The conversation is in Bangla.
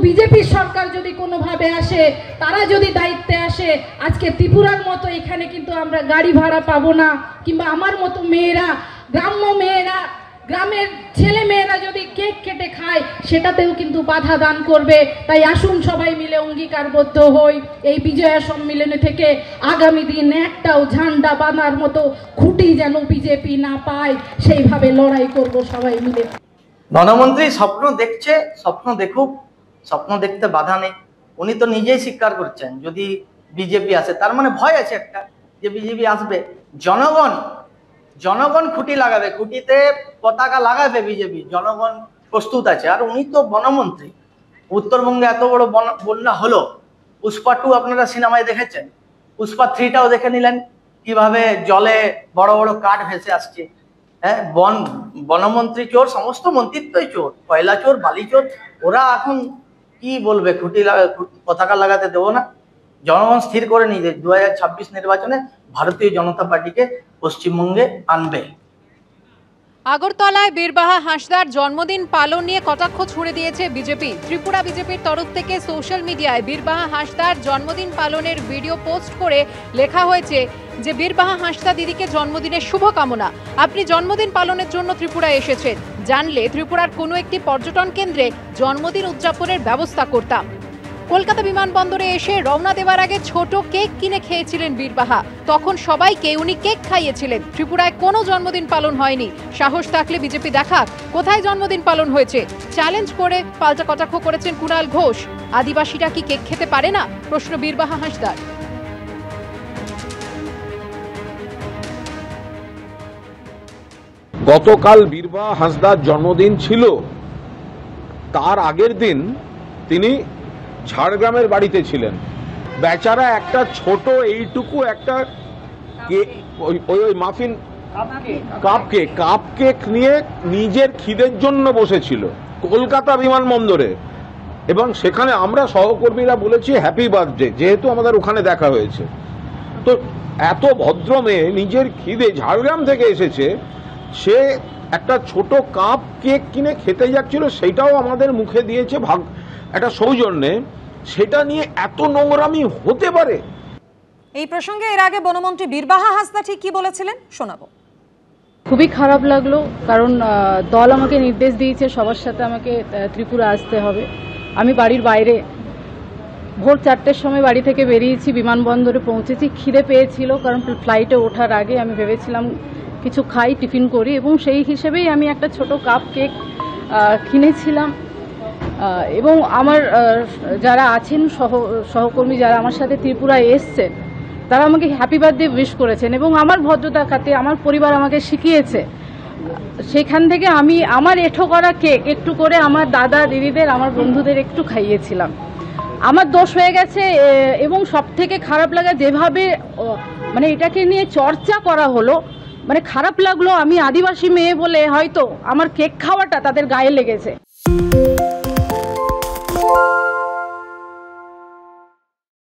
বিজেপির সরকার যদি কোনোভাবে আসে, তারা যদি দায়িত্বে আসে, আজকে ত্রিপুরার মতো এখানে কিন্তু আমরা গাড়ি ভাড়া পাবো না, কিংবা আমার মতো মেয়েরা, গ্রাম্য মেয়েরা, গ্রামের ছেলে মেয়েরা যদি কেক কেটে খায় সেটাতেও কিন্তু বাধা দান করবে। তাই আসুন সবাই মিলে অঙ্গীকারবদ্ধ হই, এই বিজয়া সম্মেলনে থেকে আগামী দিন একটাও ঝান্ডা বাঁধার মতো খুঁটি যেন বিজেপি না পায়, সেইভাবে লড়াই করব সবাই মিলে। ধনমন্ত্রী স্বপ্ন দেখছে, স্বপ্ন দেখুক, স্বপ্ন দেখতে বাধা নেই। উনি তো নিজেই স্বীকার করছেন যদি বিজেপি আসে, তার মানে ভয় আছে একটা যে বিজেপি আসবে। জনগণ খুঁটি লাগাবে, খুঁটিতে পতাকা লাগাবে বিজেপি, জনগণ প্রস্তুত আছে। আর উনি তো বনমন্ত্রী। উত্তরবঙ্গে এত বড় বন্যা হলো, পুষ্পা 2 আপনারা সিনেমায় দেখেছেন, পুষ্পা 3টাও দেখে নিলেন কিভাবে জলে বড় বড় কাঠ ভেসে আসছে। হ্যাঁ, বনমন্ত্রী চোর, সমস্ত মন্ত্রিত্বই চোর, কয়লা চোর, বালি চোর। ওরা এখন কি বলবে পতাকা লাগাতে দেবো না? জনগণ স্থির করে নিয়ে 2026 নির্বাচনে ভারতীয় জনতা পার্টিকে পশ্চিমবঙ্গে আনবে। আগরতলায় বীরবাহা হাঁসদার জন্মদিন পালন নিয়ে কটাক্ষ ছুড়ে দিয়েছে বিজেপি। ত্রিপুরা বিজেপির তরফ থেকে সোশ্যাল মিডিয়ায় বীরবাহা হাঁসদার জন্মদিন পালনের ভিডিও পোস্ট করে লেখা হয়েছে যে বীরবাহা হাঁসদা দিদিকে জন্মদিনের শুভকামনা। আপনি জন্মদিন পালনের জন্য ত্রিপুরায় এসেছেন, জানলে ত্রিপুরার কোনো একটি পর্যটন কেন্দ্রে জন্মদিন উদযাপনের ব্যবস্থা করতাম। কলকাতা বিমানবন্দরে এসে রওনা দেওয়ার আগে ছোট কেক কিনে খেয়েছিলেন বীরবাহা, তখন সবাইকে উনি কেক খাইয়েছিলেন। ত্রিপুরায় কোনো জন্মদিন পালন হয়নি, সাহস থাকলে বিজেপি দেখাক কোথায় জন্মদিন পালন হয়েছে। চ্যালেঞ্জ করে পাল্টা কটাক্ষ করেছেন কুণাল ঘোষ। আদিবাসীরা কি কেক খেতে পারে না, প্রশ্ন বীরবাহা হাঁসদার। গতকাল বীরবাহা হাঁসদার জন্মদিন ছিল, তার আগের দিন তিনি ঝাড়গ্রামের বাড়িতে ছিলেন। বেচারা একটা ছোট এইটুকু একটা ওই মাফিন কাপ কেক নিয়ে নিজের খিদের জন্য বসেছিল কলকাতা বিমানবন্দরে, এবং সেখানে আমরা সহকর্মীরা বলেছি হ্যাপি বার্থডে, যেহেতু আমাদের ওখানে দেখা হয়েছে। তো এত ভদ্র মেয়ে নিজের খিদে ঝাড়গ্রাম থেকে এসেছে, সে একটা ছোট কাপ কেক কিনে খেতে যাচ্ছিল, সেটাও আমাদের মুখে দিয়েছে একটা সৌজন্যে। সেটা নিয়ে এত নোংরামি হতে পারে? এই প্রসঙ্গে এর আগে বনমন্ত্রী বীরবাহা হাঁসদা ঠিক কি বলেছিলেন শোনাবো। খুবই খারাপ লাগলো, কারণ দল আমাকে নির্দেশ দিয়েছে সবার সাথে আমাকে ত্রিপুরা আসতে হবে। আমি বাড়ির বাইরে ভোর 4টের সময় বাড়ি থেকে বেরিয়েছি, বিমানবন্দরে পৌঁছেছি। খিদে পেয়েছিল, কারণ ফ্লাইটে ওঠার আগে আমি ভেবেছিলাম কিছু খাই, টিফিন করি, এবং সেই হিসেবেই আমি একটা ছোট কাপ কেক কিনেছিলাম। এবং আমার যারা আছেন সহকর্মী যারা আমার সাথে ত্রিপুরায় এসছে, তারা আমাকে হ্যাপি বার্থডে উইশ করেছেন, এবং আমার ভদ্রতা খাতে আমার পরিবার আমাকে শিখিয়েছে। সেখান থেকে আমি আমার এঁঠো করা কেক একটু করে আমার দাদা দিদিদের, আমার বন্ধুদের একটু খাইয়েছিলাম। আমার দোষ হয়ে গেছে। এবং সব থেকে খারাপ লাগা যেভাবে মানে এটাকে নিয়ে চর্চা করা হলো, মানে খারাপ লাগলো। আমি আদিবাসী মেয়ে বলে হয়তো আমার কেক খাওয়াটা তাদের গায়ে লেগেছে।